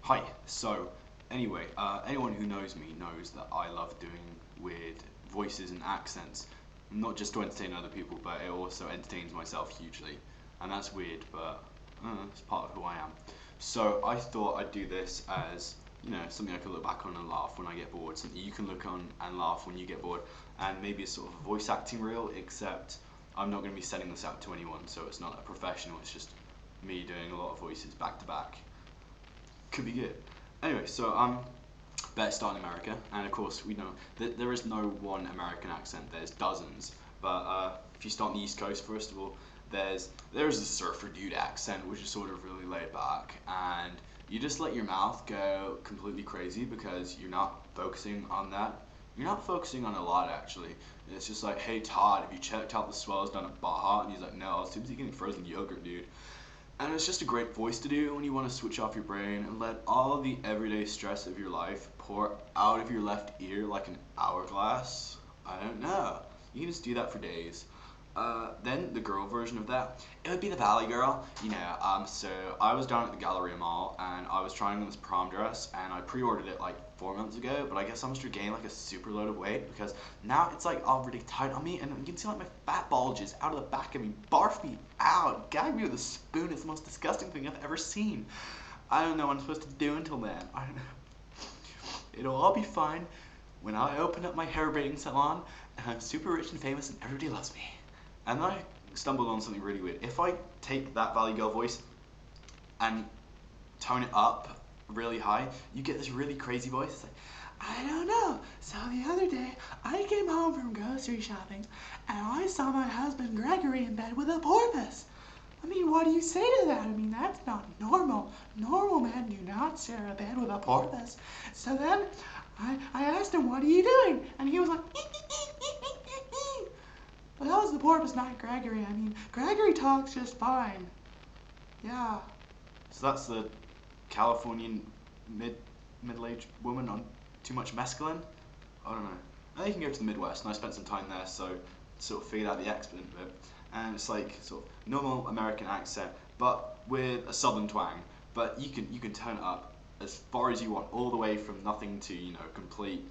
Hi. So, anyway, anyone who knows me knows that I love doing weird voices and accents, not just to entertain other people, but it also entertains myself hugely. And that's weird, but it's part of who I am. So I thought I'd do this as, something I can look back on and laugh when I get bored, something you can look on and laugh when you get bored, and maybe a sort of voice acting reel, except I'm not going to be sending this out to anyone, so it's not a professional, it's just me doing a lot of voices back to back. Could be good. Anyway, so better start in America, and of course we know that there is no one American accent. There's dozens, but if you start on the East Coast, first of all, there's the surfer dude accent, which is sort of really laid back, and you just let your mouth go completely crazy because you're not focusing on that. You're not focusing on a lot actually. It's just like, hey Todd, have you checked out the swells down at Baja? And he's like, no, I was too busy getting frozen yogurt, dude. And it's just a great voice to do when you want to switch off your brain and let all of the everyday stress of your life pour out of your left ear like an hourglass. I don't know. You can just do that for days. Then the girl version of that, it would be the Valley Girl. So I was down at the Galleria Mall and I was trying on this prom dress and I pre-ordered it like 4 months ago, but I guess I must have gained like a super load of weight because now it's like all really tight on me and you can see like my fat bulges out of the back of me. Barf me out, gag me with a spoon. It's the most disgusting thing I've ever seen. I don't know what I'm supposed to do until then. I don't know. It'll all be fine when I open up my hair braiding salon and I'm super rich and famous and everybody loves me. And then I stumbled on something really weird. If I take that Valley Girl voice and tone it up really high, you get this really crazy voice. It's like, I don't know. So the other day, I came home from grocery shopping and I saw my husband Gregory in bed with a porpoise. I mean, what do you say to that? I mean, that's not normal. Normal men do not share a bed with a porpoise. So then I asked him, what are you doing? And he was like, but that was the porpoise, not Gregory. I mean, Gregory talks just fine. Yeah. So that's the Californian middle-aged woman on too much mescaline? I don't know. Now you can go to the Midwest, and I spent some time there, so sort of figured out the accent bit. And it's like sort of normal American accent, but with a southern twang. But you can turn it up as far as you want, all the way from nothing to complete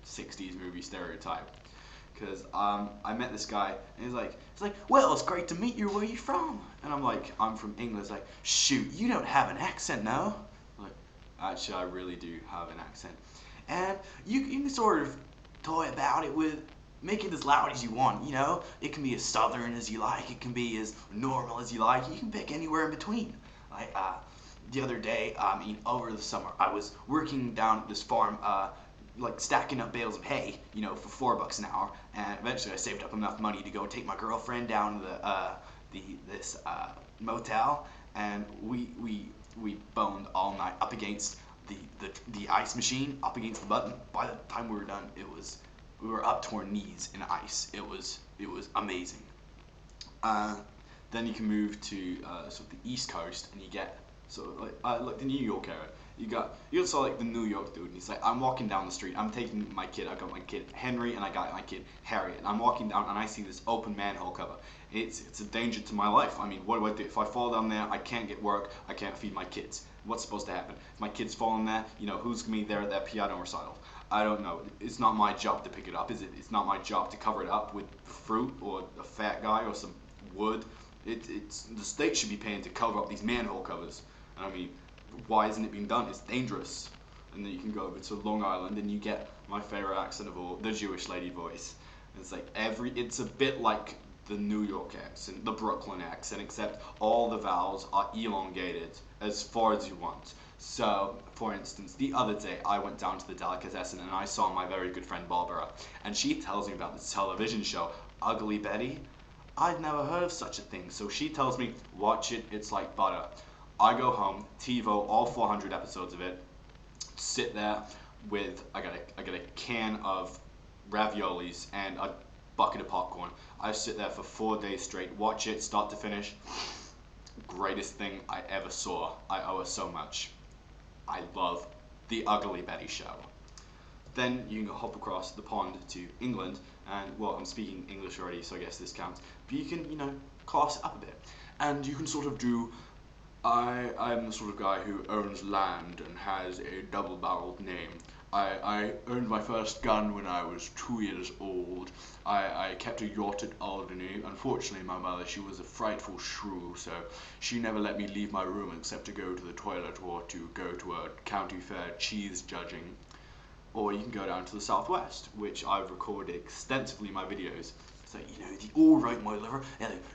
60s movie stereotype. Because I met this guy and he's like, well, it's great to meet you. Where are you from? And I'm like, I'm from England. He's like, shoot, you don't have an accent, no? I'm like, actually, I really do have an accent. And you can sort of toy about it with make it as loud as you want, It can be as southern as you like. It can be as normal as you like. You can pick anywhere in between. Like the other day, over the summer, I was working down at this farm, like stacking up bales of hay, for $4 an hour, and eventually I saved up enough money to go take my girlfriend down to this motel, and we boned all night up against the ice machine, up against the button. By the time we were done, we were up to our knees in ice. It was amazing. Then you can move to sort of the East Coast, and you get sort of like the New York area. You got sort of like the New York dude, and he's like, I'm walking down the street, I'm taking my kid, I got my kid Henry, and I got my kid Harriet, and I'm walking down, and I see this open manhole cover. It's a danger to my life. I mean, what do I do? If I fall down there, I can't get work, I can't feed my kids. What's supposed to happen? If my kids fall in there, who's gonna be there at that piano recital? I don't know. It's not my job to pick it up, is it? It's not my job to cover it up with fruit or a fat guy or some wood. It's the state should be paying to cover up these manhole covers. And I mean, why isn't it being done? It's dangerous. And then you can go over to Long Island and you get my favorite accent of all, the Jewish lady voice. And it's like it's a bit like the New York accent, the Brooklyn accent, except all the vowels are elongated as far as you want. So, for instance, the other day I went down to the delicatessen and I saw my very good friend Barbara, and she tells me about this television show, Ugly Betty. I'd never heard of such a thing, so she tells me, watch it, it's like butter. I go home, TiVo all 400 episodes of it, sit there with, I got a can of raviolis and a bucket of popcorn. I sit there for 4 days straight, watch it start to finish. Greatest thing I ever saw. I owe her so much. I love the Ugly Betty show. Then you can hop across the pond to England, and well, I'm speaking English already, so I guess this counts. But you can, class it up a bit, and you can sort of do I'm the sort of guy who owns land and has a double-barreled name. I owned my first gun when I was 2 years old. I kept a yacht at Alderney. Unfortunately, my mother, she was a frightful shrew, so she never let me leave my room except to go to the toilet or to go to a county fair cheese judging. Or you can go down to the southwest, which I've recorded extensively in my videos. So, the all right, my lover,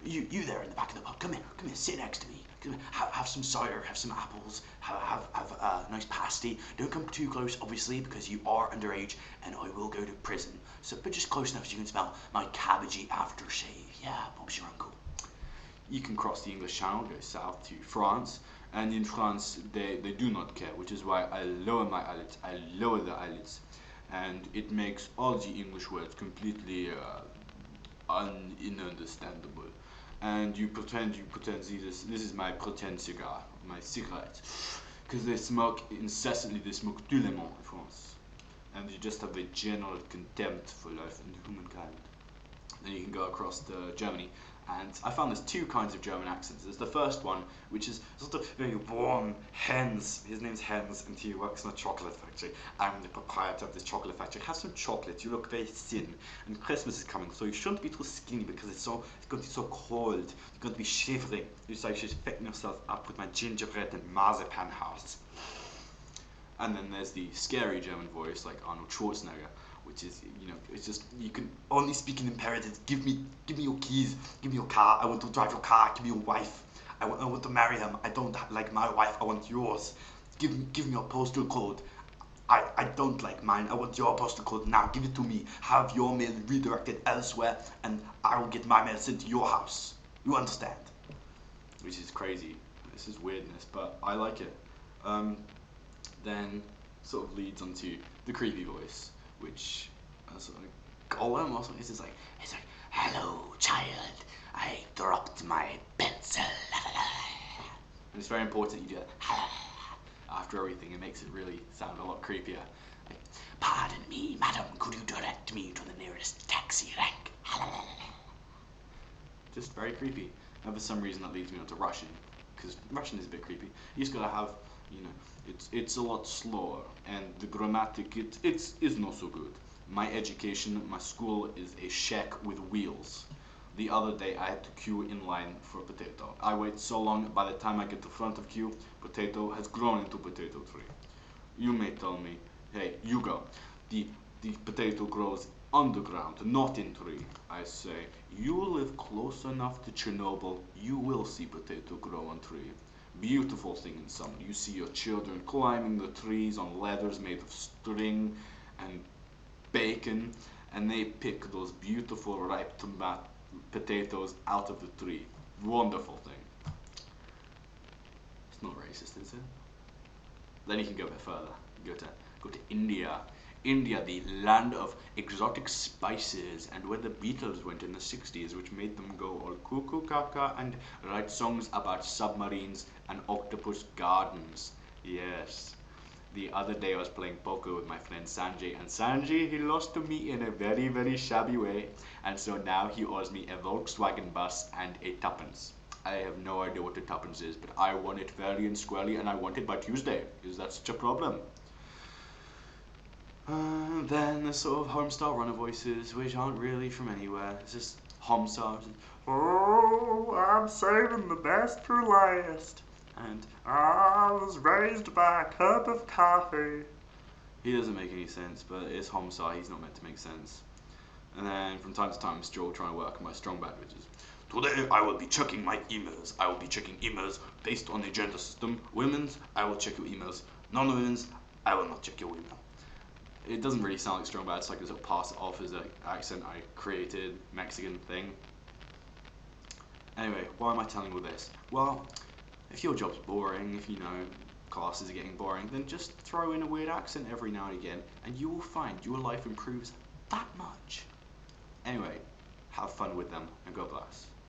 you there in the back of the pub, come here, sit next to me. Have some cider, have some apples, have a nice pasty. Don't come too close, obviously, because you are underage and I will go to prison. So, but just close enough so you can smell my cabbagey aftershave. Yeah, Bob's your uncle. You can cross the English Channel, go south to France, and in France they do not care, which is why I lower my eyelids, I lower the eyelids, and it makes all the English words completely ununderstandable. And you pretend this is my pretend cigar, my cigarette, because they smoke incessantly, they smoke tous les mots in France, and you just have a general contempt for life and humankind. Then you can go across to Germany, and I found there's two kinds of German accents. There's the first one, which is sort of very warm. Hans, his name's Hans, and he works in a chocolate factory. I'm the proprietor of this chocolate factory. Have some chocolate. You look very thin, and Christmas is coming, so you shouldn't be too skinny because it's going to be so cold. You're going to be shivering. So you should thicken yourself up with my gingerbread and marzipan house. And then there's the scary German voice, like Arnold Schwarzenegger, which is, it's just, you can only speak in imperatives. Give me your keys, give me your car, I want to drive your car, give me your wife, I want to marry him, I don't like my wife, I want yours, give me your postal code, I don't like mine, I want your postal code now, give it to me, have your mail redirected elsewhere, and I will get my mail sent to your house, you understand? Which is crazy, this is weirdness, but I like it. Then sort of leads onto the creepy voice, which sort of Gollum or something. It's like, hello child, I dropped my pencil. And it's very important you do that after everything. It makes it really sound a lot creepier. Like, pardon me, madam, could you direct me to the nearest taxi rank? Just very creepy. And for some reason that leads me on to Russian, because Russian is a bit creepy. You just gotta have, it's a lot slower, and the grammatic, it's not so good. My education, my school is a shack with wheels. The other day I had to queue in line for a potato. I wait so long, by the time I get to front of queue, potato has grown into potato tree. You may tell me, hey, you go. The potato grows underground, not in tree. I say, you live close enough to Chernobyl, you will see potato grow on tree. Beautiful thing in summer. You see your children climbing the trees on ladders made of string and bacon, and they pick those beautiful ripe potatoes out of the tree. Wonderful thing. It's not racist, is it? Then you can go a bit further. Go to India. India, the land of exotic spices, and where the Beatles went in the 60s, which made them go all cuckoo caca and write songs about submarines and octopus gardens. Yes. The other day I was playing poker with my friend Sanjay, and Sanjay, he lost to me in a very, very shabby way, and so now he owes me a Volkswagen bus and a tuppence. I have no idea what a tuppence is, but I want it fairly and squarely, and I want it by Tuesday. Is that such a problem? Then the sort of home-style runner voices, which aren't really from anywhere. It's just home-style. Oh, I'm saving the best for last. And I was raised by a cup of coffee. He doesn't make any sense, but it's home-style. He's not meant to make sense. And then from time to time, Joel trying to work my strong bad bitches. Today I will be checking my emails. I will be checking emails based on the gender system. Women's, I will check your emails. Non-women's, I will not check your email. It doesn't really sound like strong bad. It's like a sort of pass it off as an accent I created, Mexican thing. Anyway, why am I telling all this? Well, if your job's boring, if classes are getting boring, then just throw in a weird accent every now and again, and you will find your life improves that much. Anyway, have fun with them, and God bless.